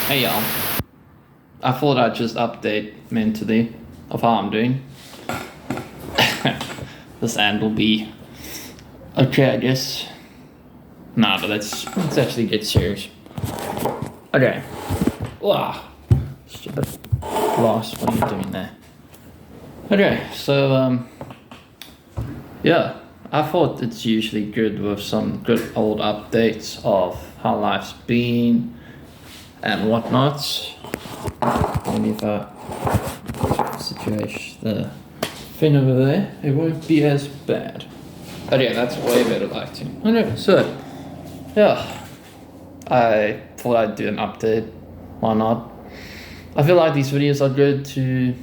Hey y'all, I thought I'd just update mentally of how I'm doing. This end will be okay, I guess. Nah, but let's actually get serious. Okay. Wow. Stupid glass, what are you doing there? Okay, so yeah, I thought it's usually good with some good old updates of how life's been and whatnot. Maybe if I situation the thing over there, it won't be as bad. Oh yeah, that's way better lighting. Okay, so yeah, I thought I'd do an update. Why not? I feel like these videos are good to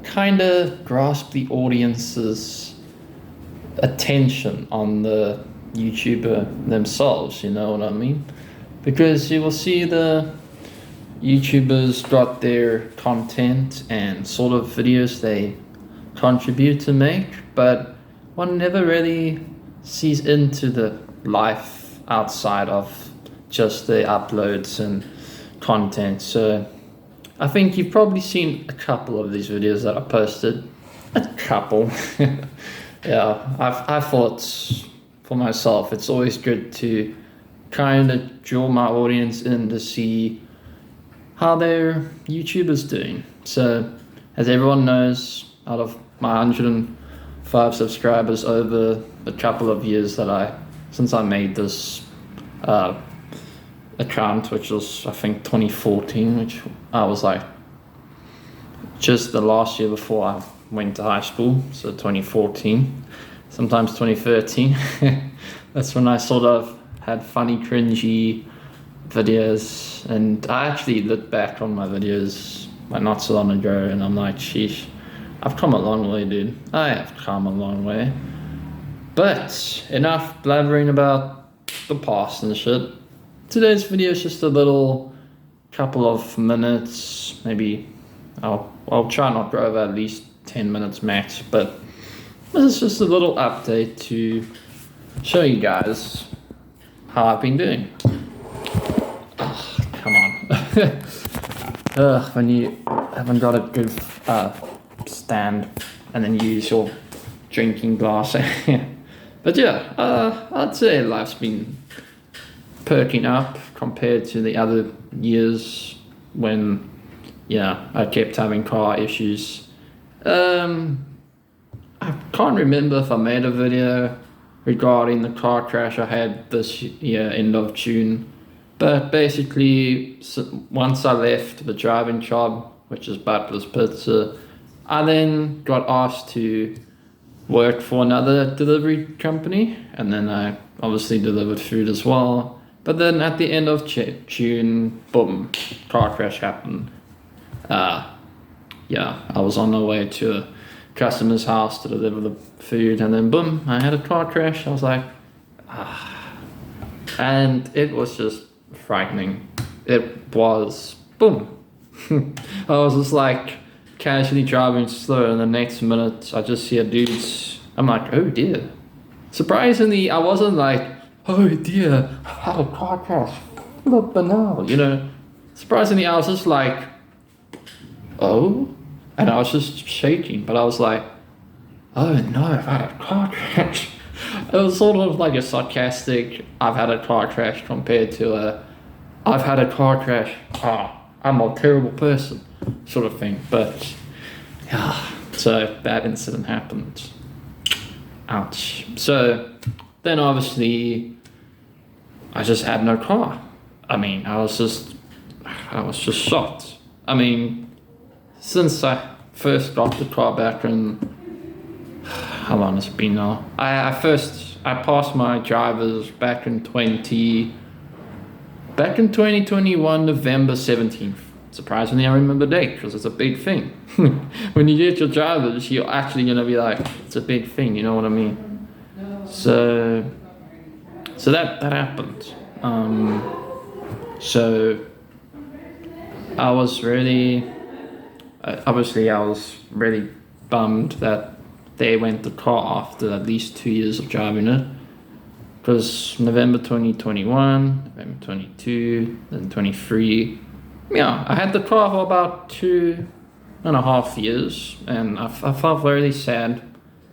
kind of grasp the audience's attention on the YouTuber themselves, you know what I mean? Because you will see the YouTubers got their content and sort of videos they contribute to make, but one never really sees into the life outside of just the uploads and content. So I think you've probably seen a couple of these videos that I posted. A couple. Yeah, I thought for myself it's always good to kind of draw my audience in to see how their YouTuber's doing. So as everyone knows, out of my 105 subscribers over a couple of years since I made this account, which was I think 2014, which I was like just the last year before I went to high school, so 2014, sometimes 2013. That's when I sort of had funny, cringy videos, and I actually look back on my videos like not so long ago, and I'm like, sheesh, I've come a long way, dude. I have come a long way. But enough blabbering about the past and shit. Today's video is just a little couple of minutes, maybe I'll try not to go over at least 10 minutes max, but this is just a little update to show you guys how I've been doing. Oh, come on. When you haven't got a good stand and then you use your drinking glass. But yeah, I'd say life's been perking up compared to the other years when, yeah, I kept having car issues. I can't remember if I made a video regarding the car crash I had this year, end of June. But basically, once I left the driving job, which is Butler's Pizza, I then got asked to work for another delivery company, and then I obviously delivered food as well. But then at the end of June, boom, car crash happened. Yeah, I was on my way to a customer's house to deliver the food, and then boom, I had a car crash. I was like, and it was just frightening. It was boom. I was just like casually driving slow, and the next minute I just see a dude's. I'm like, oh dear. Surprisingly, I wasn't like, oh dear, I had a car crash. Look banal, you know. Surprisingly, I was just like, oh, and I was just shaking, but I was like, oh no, I've had a car crash. It was sort of like a sarcastic, I've had a car crash compared to I've had a car crash, I'm a terrible person sort of thing. But yeah, so that incident happened. Ouch. So then obviously I just had no car. I mean, I was just shocked. I mean, since I first got the car back in, how long has it been now? I passed my drivers back in 2021, November 17th. Surprisingly, I remember the date because it's a big thing. When you get your drivers, you're actually gonna be like, it's a big thing, you know what I mean? So that happened. So I was really, obviously I was really bummed that they went the car after at least 2 years of driving it. Because November 2021, November 22, then 23, yeah, I had the car for about 2.5 years, and I felt very sad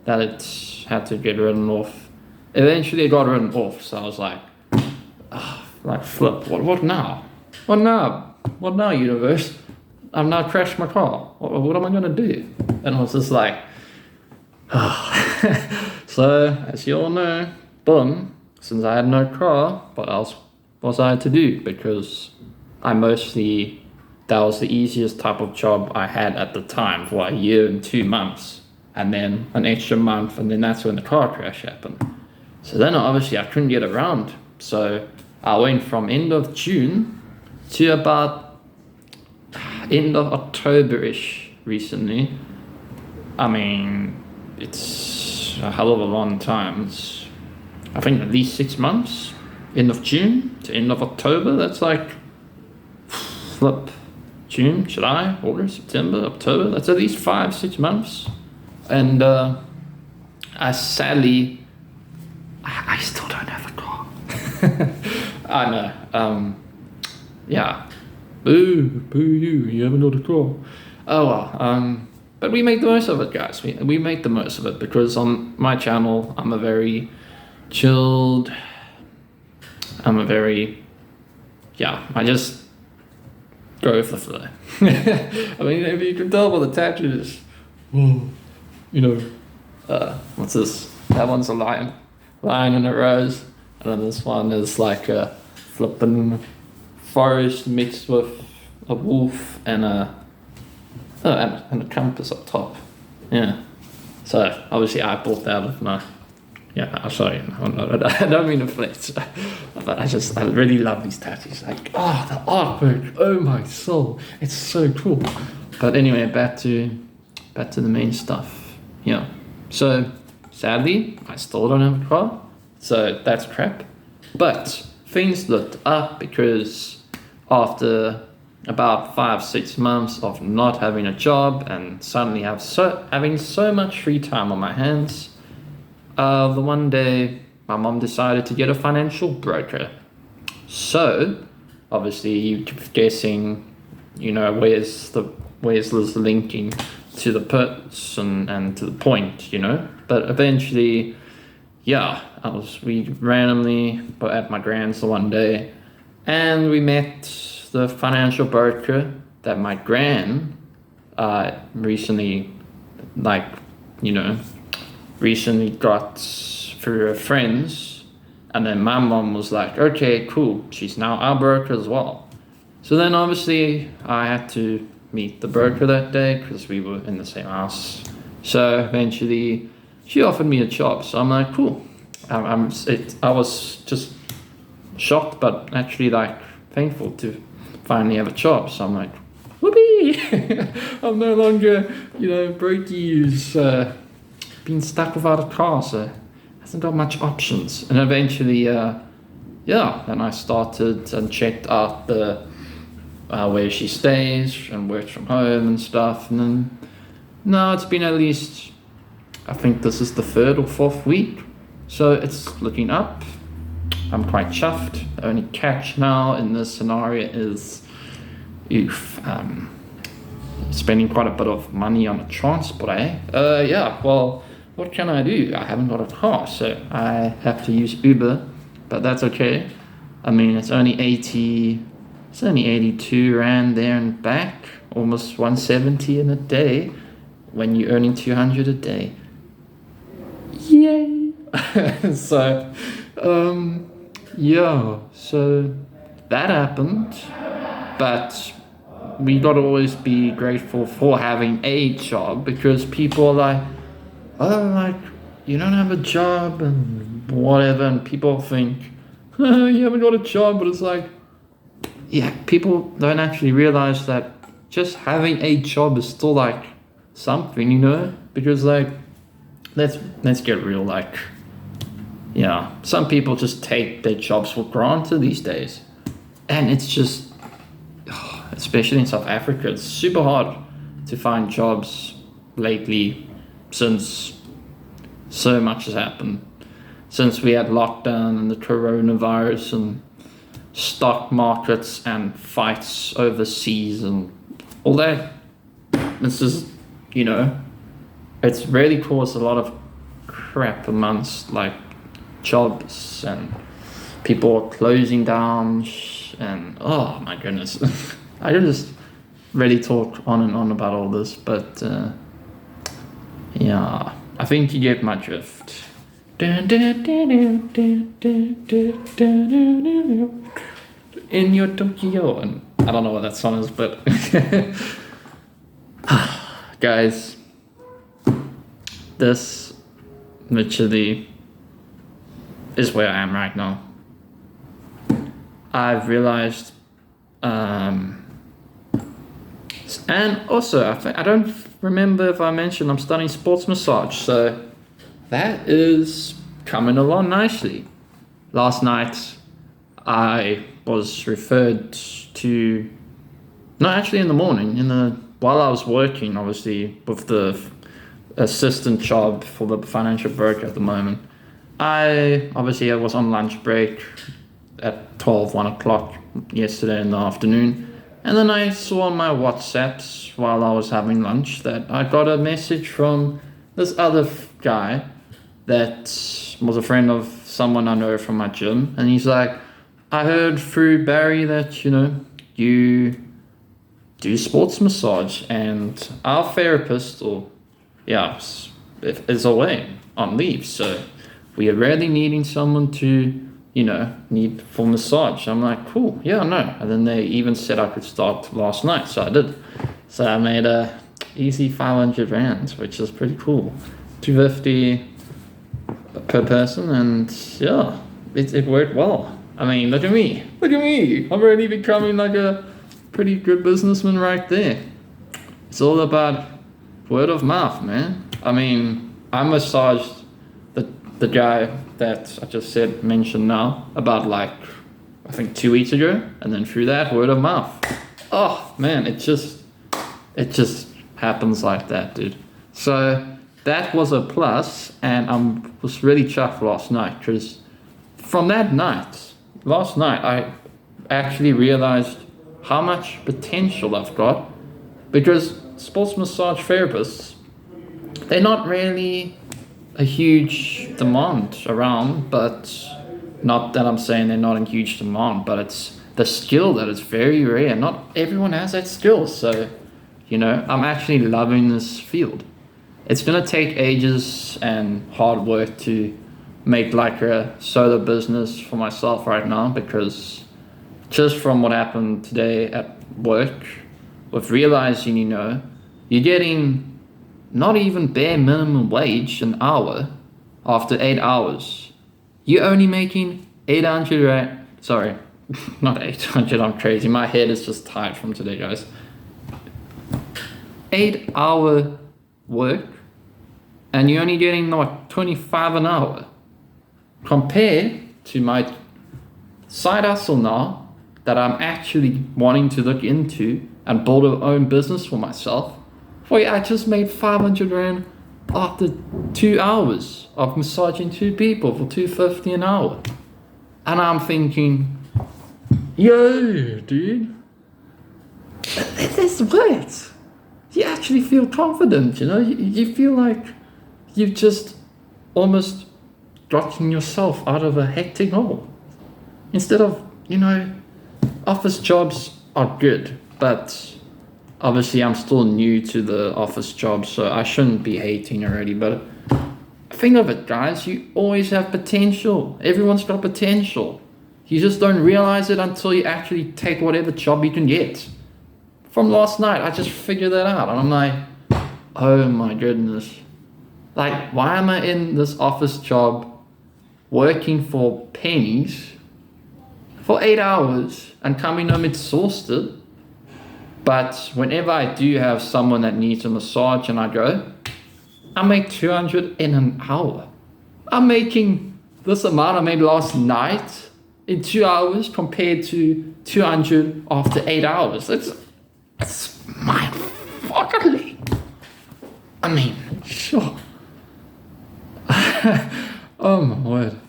that it had to get written off. Eventually, it got written off, so I was like, flip. What now? What now? What now, universe? I've now crashed my car. What am I gonna do? And I was just like, So, as you all know, boom, since I had no car, what else was I to do? Because that was the easiest type of job I had at the time for a year and 2 months. And then an extra month, and then that's when the car crash happened. So then obviously I couldn't get around. So I went from end of June to about end of October-ish recently. I mean, it's a hell of a long time. It's, I think, at least 6 months. End of June to end of October. That's like flip June, July, August, September, October. That's at least 5-6 months. And I sadly, I still don't have a car. I know. Yeah. Boo you haven't got a car. Oh well. But we make the most of it, guys. We make the most of it, because on my channel, I'm a very chilled. I just go with the flow. I mean, if you can tell by the tattoos, what's this? That one's a lion and a rose, and then this one is like a flippin' forest mixed with a wolf and a compass up top. Yeah. So obviously I bought that with my. Yeah, I'm sorry. I don't mean to flex, but I really love these tattoos. Like, the artwork. Oh my soul, it's so cool. But anyway, back to the main stuff. Yeah. So sadly, I still don't have a car, so that's crap. But things looked up, because after about 5-6 months of not having a job and suddenly having so much free time on my hands, the one day my mom decided to get a financial broker. So obviously you're guessing, where's this linking to the person and to the point, But eventually, yeah, we randomly were at my grand's the one day, and we met the financial broker that my gran recently got through her friends. And then my mom was like, okay, cool, she's now our broker as well. So then obviously I had to meet the broker that day, because we were in the same house. So eventually she offered me a job, so I'm like, cool. I was just shocked, but actually thankful to finally have a job. So I'm like, whoopee! I'm no longer, brokey who's been stuck without a car, so hasn't got much options. And eventually, then I started and checked out the where she stays and works from home and stuff. And then, no, it's been at least, I think this is the 3rd or 4th week, so it's looking up. I'm quite chuffed. The only catch now in this scenario is, spending quite a bit of money on a transport, well, what can I do? I haven't got a car, so I have to use Uber, but that's okay. I mean, it's only 82 Rand there and back, almost 170 in a day, when you're earning 200 a day. Yay! So, so that happened, but we gotta always be grateful for having a job, because people are like, you don't have a job and whatever, and people think, you haven't got a job, but it's like, yeah, people don't actually realize that just having a job is still something, because let's get real, some people just take their jobs for granted these days, and it's just, especially in South Africa, it's super hard to find jobs lately, since so much has happened, since we had lockdown and the coronavirus and stock markets and fights overseas and all that. This is, you know, it's really caused a lot of crap amongst like jobs, and people are closing down, and oh my goodness. I can just really talk on and on about all this, but yeah, I think you get my drift. In your Tokyo, and I don't know what that song is, but guys, this literally is where I am right now. I've realized, and also I don't remember if I mentioned I'm studying sports massage, so that is coming along nicely. Last night I was referred to, no, actually in the morning, while I was working, obviously, with the assistant job for the financial broker at the moment. I was on lunch break at 1 o'clock yesterday in the afternoon, and then I saw on my WhatsApps while I was having lunch that I got a message from this other guy that was a friend of someone I know from my gym, and he's like, I heard through Barry that, you know, you do sports massage, and our therapist, is away on leave, so we are really needing someone to, you know, need for massage. I'm like, cool, yeah, no. And then they even said I could start last night, so I did. So I made a easy 500 rands, which is pretty cool. 250 per person, and yeah, it worked well. I mean, look at me. I'm already becoming like a pretty good businessman right there. It's all about word of mouth, man. I mean, I massaged the guy that I just mentioned now about like, I think 2 weeks ago, and then through that, word of mouth. Oh man, it just happens like that, dude. So that was a plus, and I was really chuffed last night, because from last night, I actually realized how much potential I've got, because sports massage therapists, they're not really a huge demand around, but not that I'm saying they're not in huge demand, but it's the skill that is very rare. Not everyone has that skill, so, you know, I'm actually loving this field. It's gonna take ages and hard work to make like a solo business for myself right now, because just from what happened today at work, with realizing, you know, you're getting not even bare minimum wage an hour after 8 hours. You're only making 800 rand. Sorry, not 800, I'm crazy. My head is just tired from today, guys. 8 hour work, and you're only getting like 25 an hour. Compared to my side hustle now, that I'm actually wanting to look into and build an own business for myself. Wait, I just made 500 rand after 2 hours of massaging 2 people for 250 an hour. And I'm thinking, yo, dude, this works. You actually feel confident, you know? You feel like you've just almost gotten yourself out of a hectic hole. Instead of, you know, office jobs are good, but obviously I'm still new to the office job, so I shouldn't be hating already, but think of it, guys, you always have potential. Everyone's got potential. You just don't realize it until you actually take whatever job you can get. From last night, I just figured that out, and I'm like, oh my goodness. Like, why am I in this office job working for pennies for 8 hours and coming home exhausted? But whenever I do have someone that needs a massage and I go, I make 200 in an hour. I'm making this amount I made last night in 2 hours compared to 200 after 8 hours. It's mind-boggling. I mean, sure. Oh my word.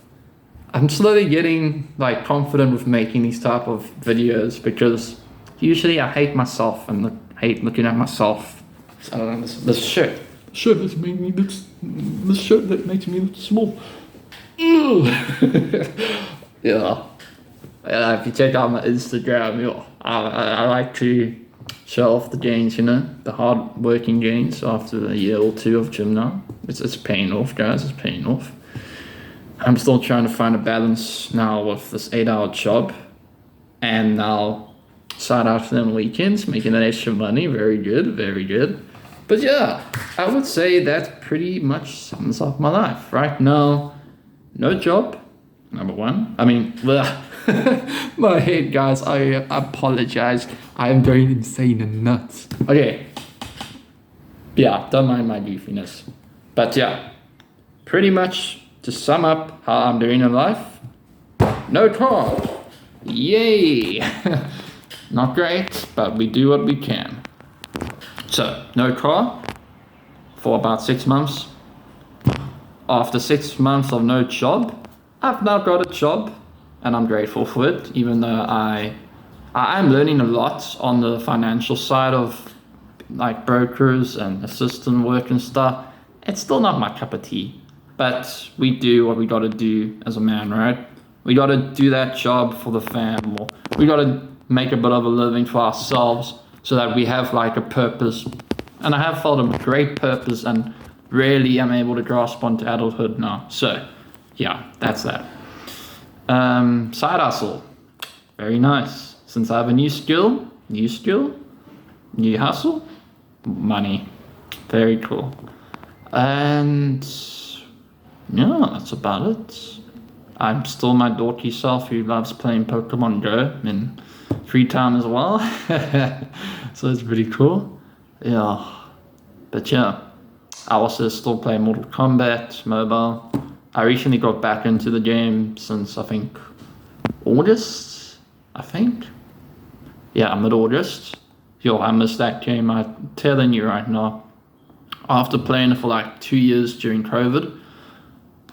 I'm slowly getting like confident with making these type of videos because usually I hate myself and hate looking at myself. I don't know, this shirt. Shirt that's made me look. This shirt that makes me look small. Yeah. If you check out my Instagram, I like to show off the gains, you know, the hard working gains after a year or two of gym now. It's paying off, guys. It's paying off. I'm still trying to find a balance now with this 8-hour job, and now side afternoon weekends, making that extra money. Very good, very good. But yeah, I would say that pretty much sums up my life right now. No job, number one. I mean, my head, guys. I apologize. I am going insane and nuts. Okay. Yeah, don't mind my goofiness. But yeah, pretty much to sum up how I'm doing in life. No car. Yay. Not great, but we do what we can. So, no car for about 6 months. After 6 months of no job, I've now got a job, and I'm grateful for it, even though I'm learning a lot on the financial side of like brokers and assistant work and stuff. It's still not my cup of tea, but we do what we got to do as a man, right? We got to do that job for the fam, or we got to make a bit of a living for ourselves so that we have like a purpose. And I have felt a great purpose, and really am able to grasp onto adulthood now. So yeah, that's that. Side hustle, very nice. Since I have a new hustle, money, very cool. And yeah, that's about it. I'm still my dorky self who loves playing Pokemon Go in free time as well. So it's pretty cool. Yeah, but yeah, I also still play Mortal Kombat mobile. I recently got back into the game since I think August. Yeah, mid-August. Yo, I missed that game. I'm telling you right now. After playing it for like 2 years during COVID,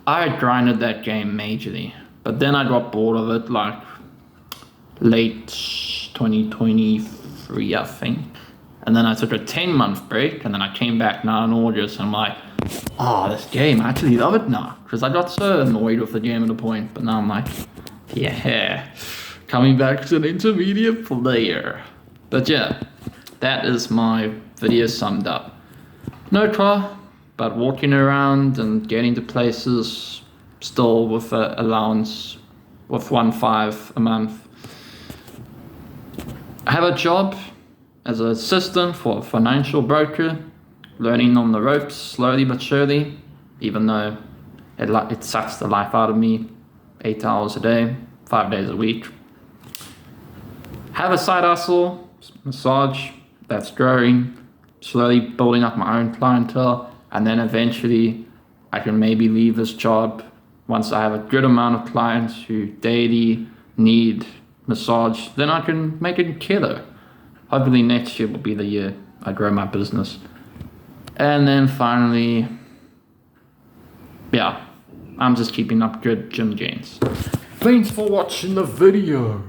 I grinded that game majorly. But then I got bored of it like late 2023, I think. And then I took a 10-month break, and then I came back now in August, and I'm like, oh, this game, I actually love it now. Because I got so annoyed with the game at a point, but now I'm like, yeah, coming back to an intermediate player. But yeah, that is my video summed up. No car, but walking around and getting to places, still with an allowance of 1.5 a month. I have a job as an assistant for a financial broker, learning on the ropes slowly but surely, even though it sucks the life out of me. 8 hours a day, 5 days a week. Have a side hustle, massage, that's growing, slowly building up my own clientele, and then eventually I can maybe leave this job once I have a good amount of clients who daily need massage. Then I can make it killer. Hopefully next year will be the year I grow my business. And then finally, yeah, I'm just keeping up good gym gains. Thanks for watching the video.